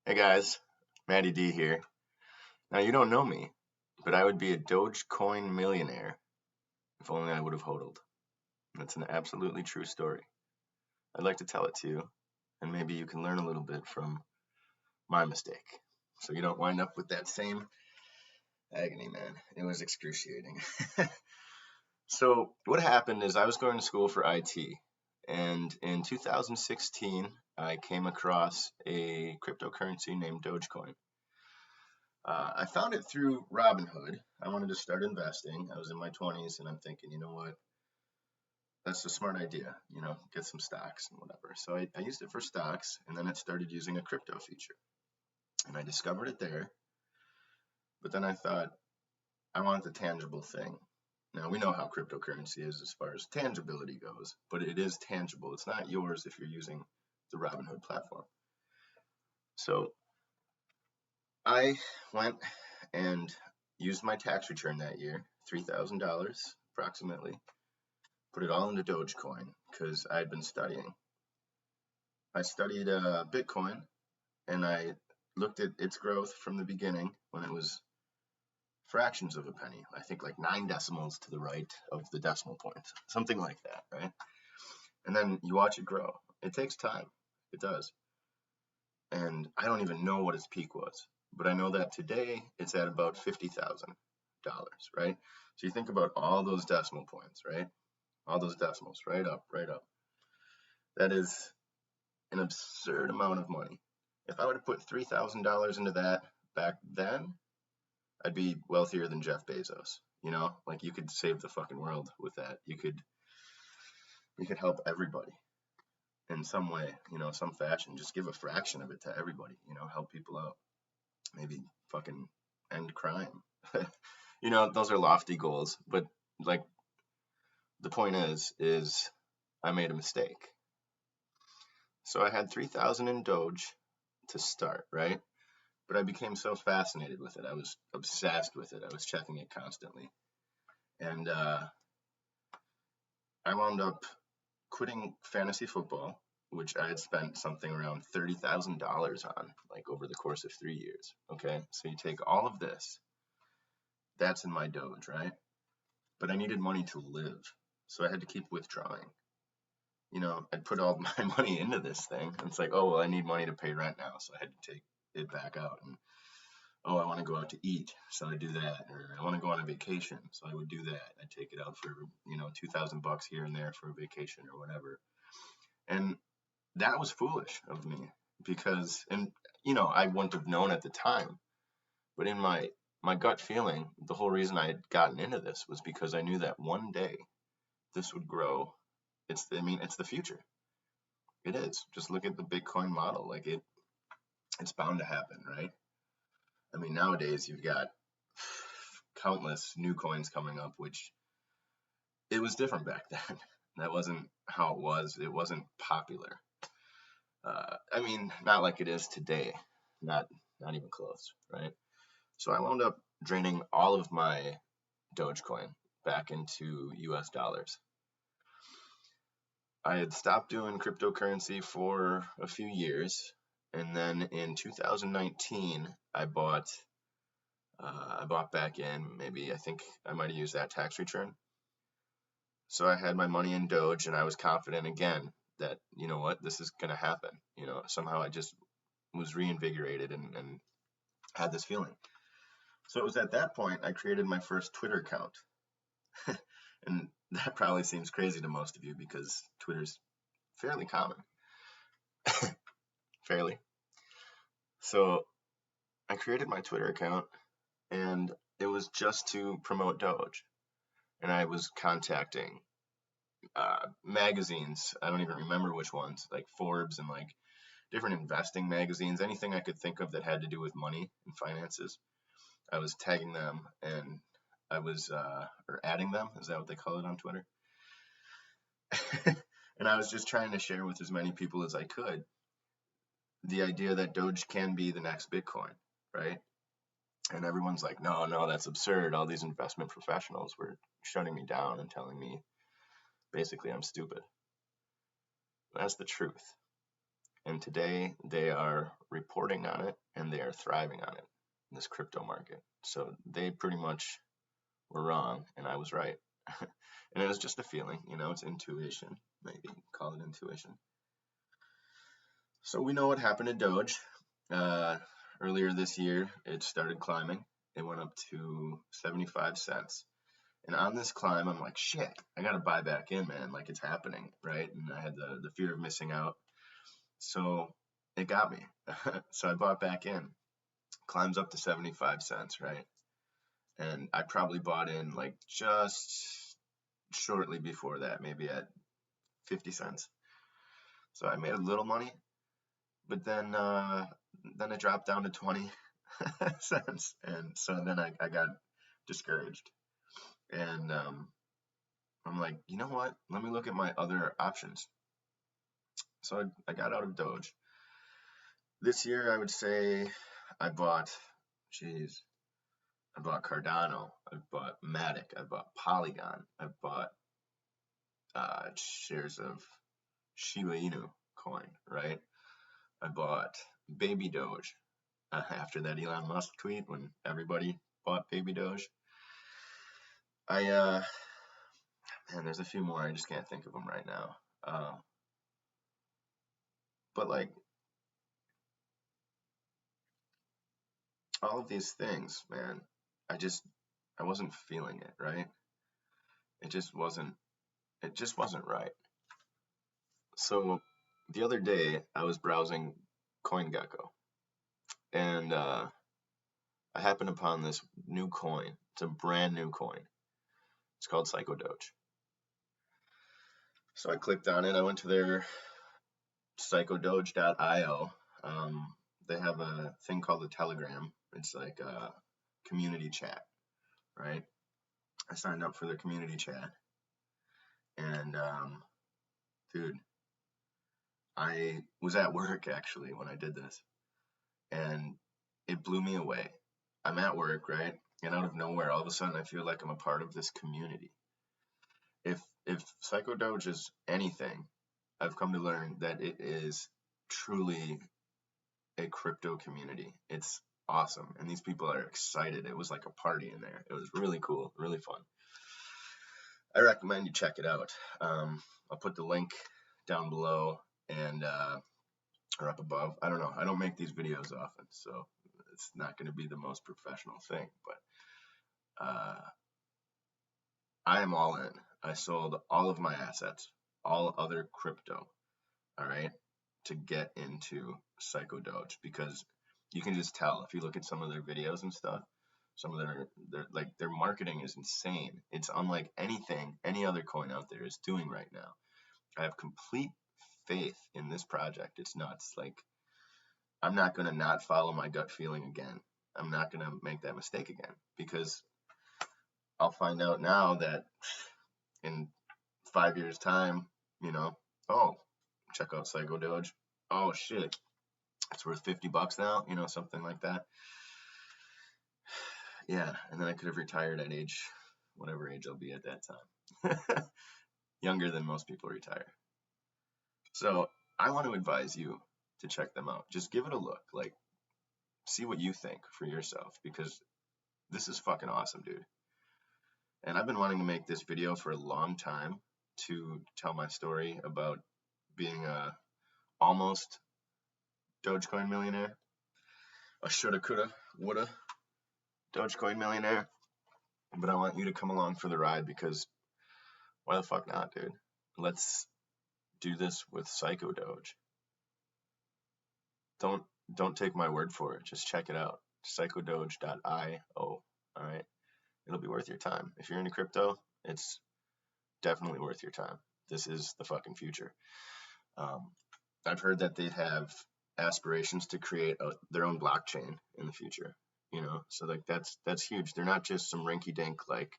Hey guys, Matty D here. Now you don't know me, but I would be a Dogecoin millionaire if only I would have HODLed. That's an absolutely true story. I'd like to tell it to you, and maybe you can learn a little bit from my mistake, so you don't wind up with that same agony, man. It was excruciating. So what happened is I was going to school for IT, and in 2016 I came across a cryptocurrency named Dogecoin. I found it through Robinhood. I wanted to start investing. I was in my 20s and I'm thinking, you know what? That's a smart idea, get some stocks and whatever. So I used it for stocks, and then it started using a crypto feature. And I discovered it there. But then I thought, I want the tangible thing. Now, we know how cryptocurrency is as far as tangibility goes, but it is tangible. It's not yours if you're using the Robinhood platform. So I went and used my tax return that year, $3,000 approximately, put it all into Dogecoin because I had been studying. I studied Bitcoin, and I looked at its growth from the beginning when it was fractions of a penny. I think like 9 decimals to the right of the decimal point, something like that, right? And then you watch it grow. It takes time. It does. And I don't even know what its peak was, but I know that today it's at about $50,000, right? So you think about all those decimal points, right? All those decimals, right up, right up. That is an absurd amount of money. If I would have put $3,000 into that back then, I'd be wealthier than Jeff Bezos. Like you could save the fucking world with that. You could help everybody in some way, some fashion. Just give a fraction of it to everybody, help people out. Maybe fucking end crime. Those are lofty goals, but like the point is I made a mistake. So I had 3,000 in Doge to start, right? But I became so fascinated with it. I was obsessed with it. I was checking it constantly. And I wound up quitting fantasy football, which I had spent something around $30,000 on, like over the course of 3 years. Okay, so you take all of this, that's in my Doge, right? But I needed money to live, so I had to keep withdrawing. I'd put all my money into this thing. It's like, oh, well, I need money to pay rent now, so I had to take it back out. And oh, I want to go out to eat, so I do that. Or I want to go on a vacation, so I would do that. I'd take it out for, $2,000 here and there for a vacation or whatever. And that was foolish of me because, I wouldn't have known at the time, but in my gut feeling, the whole reason I had gotten into this was because I knew that one day this would grow. It's the future. It is. Just look at the Bitcoin model. Like it's bound to happen, right? I mean, nowadays you've got countless new coins coming up, which it was different back then. That wasn't how it was. It wasn't popular. Not like it is today. Not even close, right? So I wound up draining all of my Dogecoin back into US dollars. I had stopped doing cryptocurrency for a few years, and then in 2019 I bought back in. Maybe I think I might have used that tax return. So I had my money in Doge, and I was confident again that, you know what, this is gonna happen. Somehow I just was reinvigorated and had this feeling. So it was at that point I created my first Twitter account. And that probably seems crazy to most of you because Twitter's fairly common. Fairly. So I created my Twitter account, and it was just to promote Doge. And I was contacting magazines. I don't even remember which ones, like Forbes and like different investing magazines, anything I could think of that had to do with money and finances. I was tagging them, and I was or adding them. Is that what they call it on Twitter? And I was just trying to share with as many people as I could the idea that Doge can be the next Bitcoin, right? And everyone's like, no, that's absurd. All these investment professionals were shutting me down and telling me basically I'm stupid. That's the truth. And today they are reporting on it and they are thriving on it in this crypto market. So they pretty much were wrong and I was right. And it was just a feeling, you know, it's intuition, maybe call it intuition. So we know what happened to Doge. Earlier this year, it started climbing. It went up to 75 cents. And on this climb, I'm like, shit, I got to buy back in, man. Like, it's happening, right? And I had the fear of missing out. So it got me. So I bought back in. Climbs up to 75 cents, right? And I probably bought in like just shortly before that, maybe at 50 cents. So I made a little money, but then it dropped down to 20 cents. And so then I got discouraged. And I'm like, you know what? Let me look at my other options. So I got out of Doge. This year, I would say I bought Cardano, I bought Matic, I bought Polygon, I bought shares of Shiba Inu coin, right? I bought BabyDoge after that Elon Musk tweet when everybody bought BabyDoge. Man, there's a few more, I just can't think of them right now. But like, all of these things, man, I wasn't feeling it, right? It just wasn't right. So the other day I was browsing CoinGecko and I happened upon this new coin. It's a brand new coin. It's called PsychoDoge. So I clicked on it. I went to their PsychoDoge.io. They have a thing called a Telegram. It's like a community chat, right? I signed up for their community chat. And dude, I was at work actually when I did this. And it blew me away. I'm at work, right? And out of nowhere, all of a sudden, I feel like I'm a part of this community. If PsychoDoge is anything, I've come to learn that it is truly a crypto community. It's awesome, and these people are excited. It was like a party in there. It was really cool, really fun. I recommend you check it out. I'll put the link down below and or up above. I don't know. I don't make these videos often, so it's not going to be the most professional thing, but I am all in. I sold all of my assets, all other crypto, all right, to get into PsychoDoge, because you can just tell if you look at some of their videos and stuff. Some of their marketing is insane. It's unlike anything any other coin out there is doing right now. I have complete faith in this project. It's nuts. Like, I'm not going to not follow my gut feeling again. I'm not going to make that mistake again, because I'll find out now that in 5 years time, you know, oh, check out PsychoDoge. Oh shit, it's worth $50 now, you know, something like that. Yeah, and then I could have retired at age, whatever age I'll be at that time. Younger than most people retire. So I want to advise you to check them out. Just give it a look. Like, see what you think for yourself, because this is fucking awesome, dude. And I've been wanting to make this video for a long time to tell my story about being a almost Dogecoin millionaire. A shoulda, coulda, woulda Dogecoin millionaire. But I want you to come along for the ride, because why the fuck not, dude? Let's do this with PsychoDoge. Don't take my word for it. Just check it out. PsychoDoge.io. All right. It'll be worth your time. If you're into crypto, it's definitely worth your time. This is the fucking future. I've heard that they have aspirations to create their own blockchain in the future, you know, so like that's huge. They're not just some rinky-dink, like,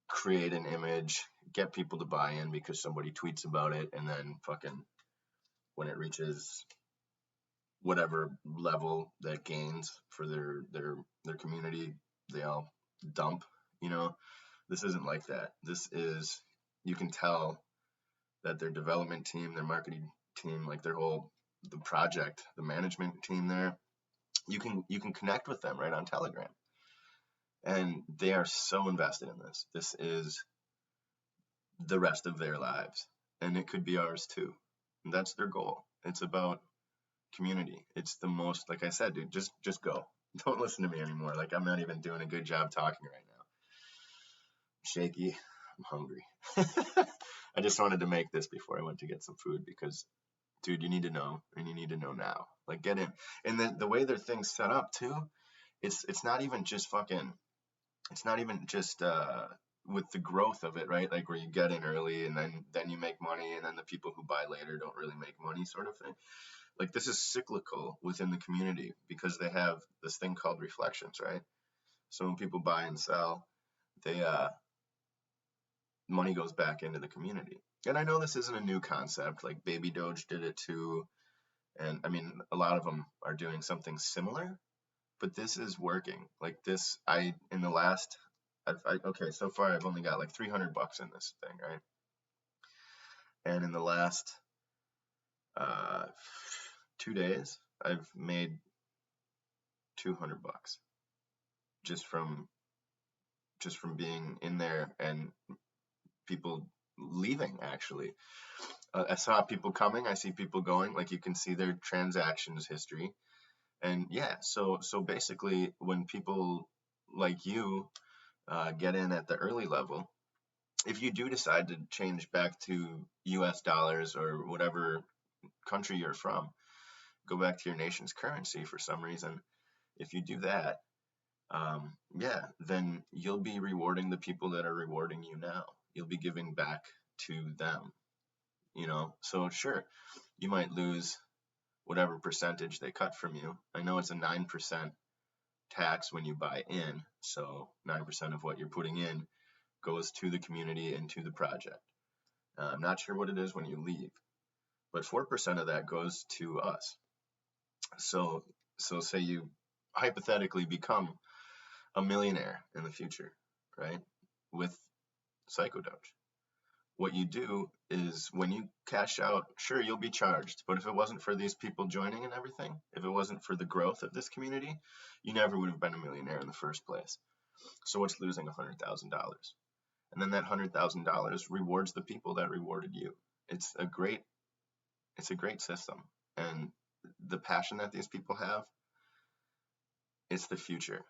create an image, get people to buy in because somebody tweets about it, and then fucking when it reaches whatever level that gains for their community, they all dump, you know. This isn't like that. This is, you can tell that their development team, their marketing team, like their whole the project, the management team there, you can connect with them right on Telegram. And they are so invested in this. This is the rest of their lives, and it could be ours too. And that's their goal. It's about community. It's the most, like I said, dude, just go. Don't listen to me anymore. Like, I'm not even doing a good job talking right now. Shaky. I'm hungry. I just wanted to make this before I went to get some food because, dude, you need to know, and you need to know now. Like, get in. And then the way their thing's set up too, it's not even just fucking, it's not even just with the growth of it, right? Like where you get in early and then you make money, and then the people who buy later don't really make money, sort of thing. Like, this is cyclical within the community because they have this thing called reflections, right? So when people buy and sell, they money goes back into the community. And I know this isn't a new concept. Like BabyDoge did it too, and I mean a lot of them are doing something similar, but this is working. Like this, in the last, okay, so far I've only got like $300 in this thing, right? And in the last 2 days, I've made $200 just from being in there and people leaving. Actually, I saw people coming, I see people going. Like, you can see their transactions history. And yeah, so basically when people like you get in at the early level, if you do decide to change back to US dollars or whatever country you're from, go back to your nation's currency for some reason, if you do that, yeah, then you'll be rewarding the people that are rewarding you now. You'll be giving back to them, you know? So sure, you might lose whatever percentage they cut from you. I know it's a 9% tax when you buy in, so 9% of what you're putting in goes to the community and to the project. I'm not sure what it is when you leave, but 4% of that goes to us. So say you hypothetically become a millionaire in the future, right? With PsychoDoge. What you do is when you cash out, sure, you'll be charged, but if it wasn't for these people joining and everything, if it wasn't for the growth of this community, you never would have been a millionaire in the first place. So what's losing $100,000? And then that $100,000 rewards the people that rewarded you. It's a great system. And the passion that these people have, it's the future.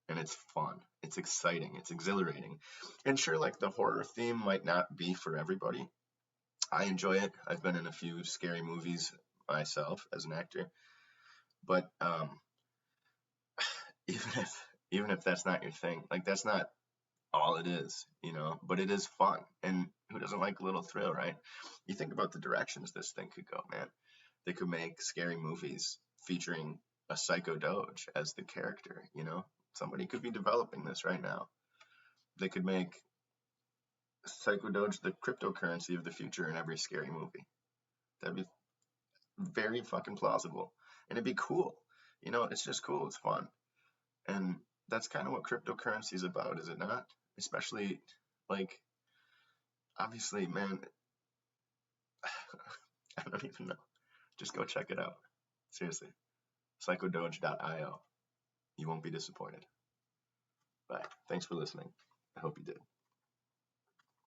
And it's fun. It's exciting. It's exhilarating. And sure, like, the horror theme might not be for everybody. I enjoy it. I've been in a few scary movies myself as an actor. But even if that's not your thing, like, that's not all it is, you know, but it is fun. And who doesn't like a little thrill, right? You think about the directions this thing could go, man. They could make scary movies featuring a PsychoDoge as the character, you know? Somebody could be developing this right now. They could make PsychoDoge the cryptocurrency of the future in every scary movie. That'd be very fucking plausible. And it'd be cool. You know, it's just cool. It's fun. And that's kind of what cryptocurrency is about, is it not? Especially, like, obviously, man, I don't even know. Just go check it out. Seriously. PsychoDoge.io. You won't be disappointed. Bye. Thanks for listening. I hope you did.